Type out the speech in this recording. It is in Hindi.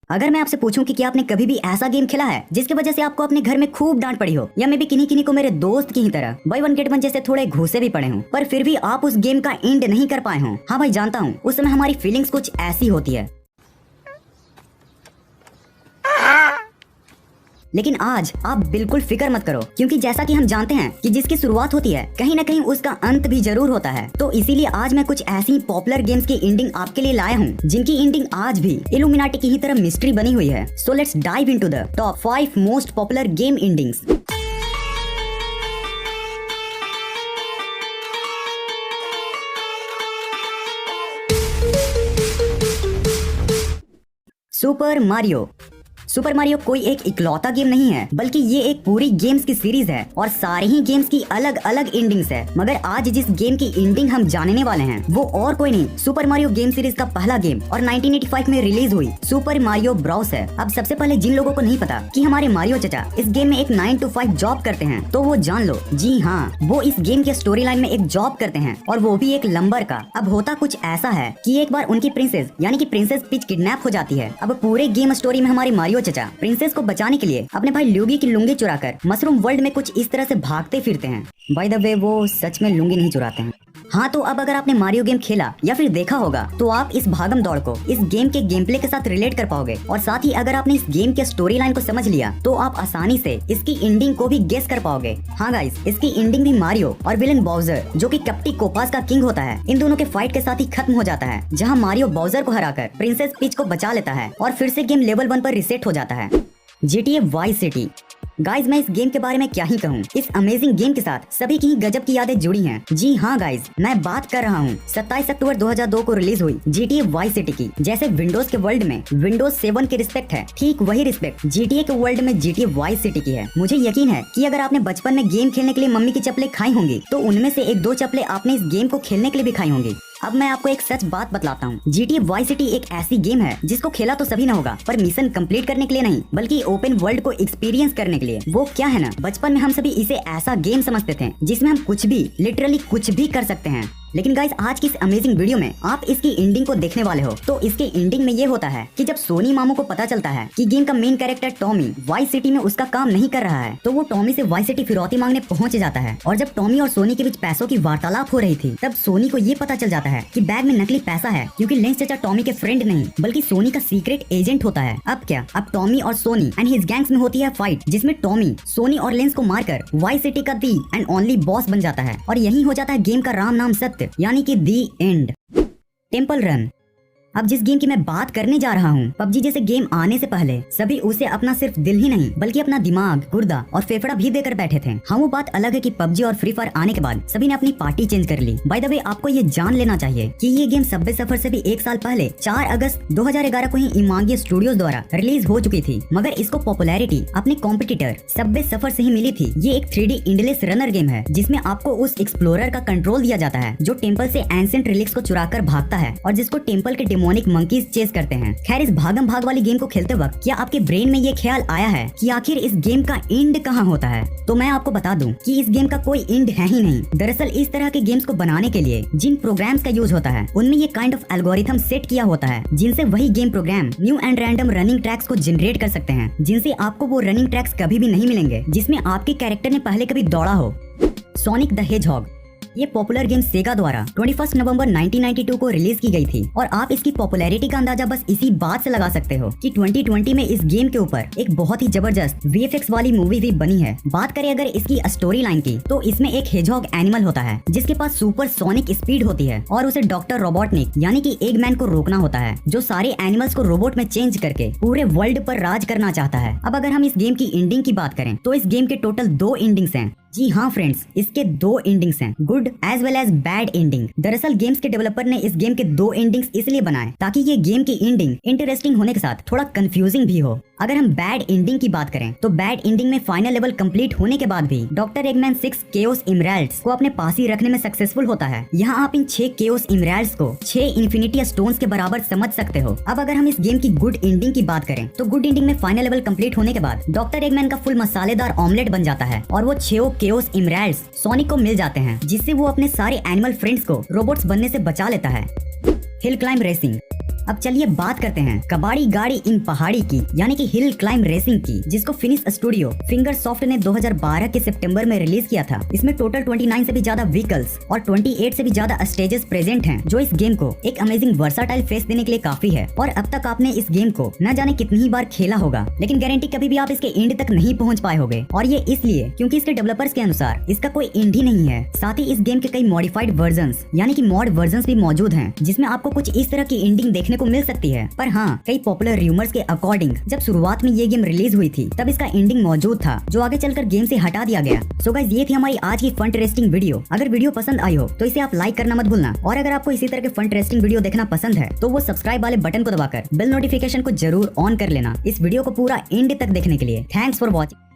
अगर मैं आपसे पूछूं कि क्या आपने कभी भी ऐसा गेम खेला है जिसकी वजह से आपको अपने घर में खूब डांट पड़ी हो, या मे भी किन्हीं किन्हीं को मेरे दोस्त की ही तरह बाय वन गेट वन जैसे थोड़े घूसे भी पड़े हों, पर फिर भी आप उस गेम का एंड नहीं कर पाए हों। हाँ भाई, जानता हूँ उस समय हमारी फीलिंग्स कुछ ऐसी होती है, लेकिन आज आप बिल्कुल फिक्र मत करो, क्योंकि जैसा कि हम जानते हैं कि जिसकी शुरुआत होती है कहीं ना कहीं उसका अंत भी जरूर होता है। तो इसीलिए आज मैं कुछ ऐसी पॉपुलर गेम्स की एंडिंग आपके लिए लाया हूँ जिनकी एंडिंग आज भी इल्यूमिनाटी की ही तरह मिस्ट्री बनी हुई है। So let's dive into the top 5 most popular game endings. Super Mario कोई एक इकलौता गेम नहीं है, बल्कि ये एक पूरी गेम्स की सीरीज है और सारे ही गेम्स की अलग अलग एंडिंग्स है। मगर आज जिस गेम की एंडिंग हम जानने वाले हैं वो और कोई नहीं, सुपर मारियो गेम सीरीज का पहला गेम और 1985 में रिलीज हुई सुपर मारियो ब्रॉस है। अब सबसे पहले जिन लोगों को नहीं पता कि हमारे मारियो चचा इस गेम में एक 9 to 5 जॉब करते हैं, तो वो जान लो, जी हाँ, वो इस गेम के स्टोरी लाइन में एक जॉब करते हैं और वो भी एक लंबर का। अब होता कुछ ऐसा है कि एक बार उनकी प्रिंसेस यानी कि प्रिंसेस पीच किडनैप हो जाती है। अब पूरे गेम स्टोरी में हमारे मारियो चचा प्रिंसेस को बचाने के लिए अपने भाई ल्यूगी की लुंगी चुराकर मशरूम वर्ल्ड में कुछ इस तरह से भागते फिरते हैं। बाय द वे, वो सच में लुंगी नहीं चुराते हैं। हाँ, तो अब अगर आपने मारियो गेम खेला या फिर देखा होगा तो आप इस भागम दौड़ को इस गेम के गेम प्ले के साथ रिलेट कर पाओगे, और साथ ही अगर आपने इस गेम के स्टोरी लाइन को समझ लिया तो आप आसानी से इसकी एंडिंग को भी गेस कर पाओगे। हाँ गाइस, इसकी एंडिंग भी मारियो और विलन बाउजर जो कि कप्टी कोपास का किंग होता है, इन दोनों के फाइट के साथ ही खत्म हो जाता है, जहाँ मारियो बाउजर को हराकर प्रिंसेस पीच को बचा लेता है और फिर से गेम लेवल 1 पर रिसेट हो जाता है। GTA vice city. गाइज, मैं इस गेम के बारे में क्या ही कहूँ, इस अमेजिंग गेम के साथ सभी की ही गजब की यादें जुड़ी हैं। जी हाँ गाइज, मैं बात कर रहा हूँ 27 अक्टूबर 2002 को रिलीज हुई GTA वाइस सिटी की। जैसे विंडोज के वर्ल्ड में विंडोज 7 की रिस्पेक्ट है, ठीक वही रिस्पेक्ट GTA के वर्ल्ड में GTA वाइस सिटी की है। मुझे यकीन है कि अगर आपने बचपन में गेम खेलने के लिए मम्मी की चप्पलें खाई होंगी तो उनमें से 1-2 चप्पलें आपने इस गेम को खेलने के लिए भी खाई होंगी। अब मैं आपको एक सच बात बतलाता हूँ, GTA वाइस सिटी एक ऐसी गेम है जिसको खेला तो सभी ना होगा, पर मिशन कंप्लीट करने के लिए नहीं, बल्कि ओपन वर्ल्ड को एक्सपीरियंस करने के लिए। वो क्या है ना, बचपन में हम सभी इसे ऐसा गेम समझते थे जिसमें हम कुछ भी, लिटरली कुछ भी कर सकते हैं। लेकिन गाइस, आज की इस अमेजिंग वीडियो में आप इसकी एंडिंग को देखने वाले हो। तो इसके एंडिंग में ये होता है कि जब सोनी मामू को पता चलता है कि गेम का main character Tommy vice city में उसका काम नहीं कर रहा है, तो वो टॉमी से वाइस सिटी फिरौती मांगने पहुंच जाता है। और जब टॉमी और सोनी के बीच पैसों की वार्तालाप हो रही थी, तब सोनी को ये पता चल जाता है कि बैग में नकली पैसा है, क्योंकि लेंस चाचा टॉमी के फ्रेंड नहीं बल्कि सोनी का सीक्रेट एजेंट होता है। अब क्या, अब टॉमी और सोनी एंड हिज गैंग्स में होती है फाइट, जिसमें टॉमी सोनी और लेंस को मारकर वाइस सिटी का दी एंड ओनली बॉस बन जाता है, और यही हो जाता है गेम का राम नाम सत्य, यानी कि दी एंड। Temple run. अब जिस गेम की मैं बात करने जा रहा हूँ, पबजी जैसे गेम आने से पहले सभी उसे अपना सिर्फ दिल ही नहीं बल्कि अपना दिमाग, गुर्दा और फेफड़ा भी देकर बैठे थे। हाँ, वो बात अलग है कि पबजी और फ्री फायर आने के बाद सभी ने अपनी पार्टी चेंज कर ली। बाय द वे, आपको ये जान लेना चाहिए कि ये गेम सबवे सफर से भी 1 साल पहले 4 अगस्त 2011 को ही इमांगी स्टूडियोज द्वारा रिलीज हो चुकी थी, मगर इसको पॉपुलैरिटी अपने कॉम्पिटिटर सबवे सफर से ही मिली थी। ये एक 3D एंडलेस रनर गेम है जिसमें आपको उस एक्सप्लोरर का कंट्रोल दिया जाता है जो टेम्पल से एंशिएंट रिलिक्स को चुराकर भागता है और जिसको टेम्पल के डेमोनिक मंकीज चेस करते हैं। खैर, इस भागम भाग वाली गेम को खेलते वक्त क्या आपके ब्रेन में ये ख्याल आया है कि आखिर इस गेम का एंड कहाँ होता है? तो मैं आपको बता दूं कि इस गेम का कोई एंड है ही नहीं। दरअसल इस तरह के गेम्स को बनाने के लिए जिन प्रोग्राम्स का यूज होता है उनमें ये काइंड ऑफ एल्गोरिथम सेट किया होता है, जिनसे वही game program new and random running tracks को जनरेट कर सकते हैं, जिनसे आपको वो रनिंग ट्रैक्स कभी भी नहीं मिलेंगे जिसमें आपके कैरेक्टर ने पहले कभी दौड़ा हो। Sonic the hedgehog. ये पॉपुलर गेम सेगा द्वारा 21 नवंबर 1992 को रिलीज की गई थी, और आप इसकी पॉपुलैरिटी का अंदाजा बस इसी बात से लगा सकते हो कि 2020 में इस गेम के ऊपर एक बहुत ही जबरदस्त VFX वाली मूवी भी बनी है। बात करें अगर इसकी स्टोरी लाइन की, तो इसमें एक हेजहॉग एनिमल होता है जिसके पास सुपर सोनिक स्पीड होती है, और उसे डॉक्टर रोबोटनिक यानी कि एगमैन को रोकना होता है, जो सारे एनिमल्स को रोबोट में चेंज करके पूरे वर्ल्ड पर राज करना चाहता है। अब अगर हम इस गेम की एंडिंग की बात करें तो इस गेम के टोटल 2 एंडिंग्स हैं। जी हाँ फ्रेंड्स, इसके 2 एंडिंग्स हैं, good as well as bad ending. दरअसल गेम्स के डेवलपर ने इस गेम के 2 एंडिंग्स इसलिए बनाए ताकि ये गेम की एंडिंग इंटरेस्टिंग होने के साथ थोड़ा कंफ्यूजिंग भी हो। अगर हम बैड एंडिंग की बात करें तो बैड एंडिंग में फाइनल लेवल कंप्लीट होने के बाद भी डॉक्टर एगमैन 6 केओस इमराल्ड्स को अपने पास ही रखने में सक्सेसफुल होता है। यहाँ आप इन 6 केओस इमराल्ड्स को 6 इन्फिनिटी स्टोन्स के बराबर समझ सकते हो। अब अगर हम इस गेम की गुड एंडिंग की बात करें तो गुड एंडिंग में फाइनल लेवल कंप्लीट होने के बाद डॉक्टर एगमैन का फुल मसालेदार ऑमलेट बन जाता है और वो 6 केओस इमराल्ड्स सोनिक को मिल जाते हैं, जिससे वो अपने सारे एनिमल फ्रेंड्स को रोबोट्स बनने से बचा लेता है। Hill climb racing. अब चलिए बात करते हैं कबाड़ी गाड़ी इन पहाड़ी की, यानी कि हिल क्लाइंब रेसिंग की, जिसको फिनिश स्टूडियो फिंगर सॉफ्ट ने 2012 के सितंबर में रिलीज किया था। इसमें टोटल 29 से भी ज्यादा व्हीकल्स और 28 से भी ज्यादा स्टेजेस प्रेजेंट हैं, जो इस गेम को एक अमेजिंग वर्साटाइल फेस देने के लिए काफी है। और अब तक आपने इस गेम को न जाने कितनी ही बार खेला होगा, लेकिन गारंटी कभी भी आप इसके एंड तक नहीं पहुंच पाए होंगे। और ये इसलिए क्योंकि इसके डेवलपर्स के अनुसार इसका कोई एंड ही नहीं है। साथ ही इस गेम के कई मॉडिफाइड वर्जन्स यानी कि मॉड वर्जन्स भी मौजूद हैं, जिसमें आपको कुछ इस तरह की एंडिंग देखने को मिल सकती है। पर हाँ, कई पॉपुलर रूमर्स के अकॉर्डिंग जब शुरुआत में ये गेम रिलीज हुई थी तब इसका एंडिंग मौजूद था, जो आगे चलकर गेम से हटा दिया गया। सो गाइस, ये थी हमारी आज की फन टेस्टिंग वीडियो। अगर वीडियो पसंद आई हो तो इसे आप लाइक करना मत भूलना, और अगर आपको इसी तरह के फन टेस्टिंग वीडियो देखना पसंद है तो वो सब्सक्राइब वाले बटन को दबाकर बेल नोटिफिकेशन को जरूर ऑन कर लेना, इस वीडियो को पूरा एंड तक देखने के लिए। Thanks for watching.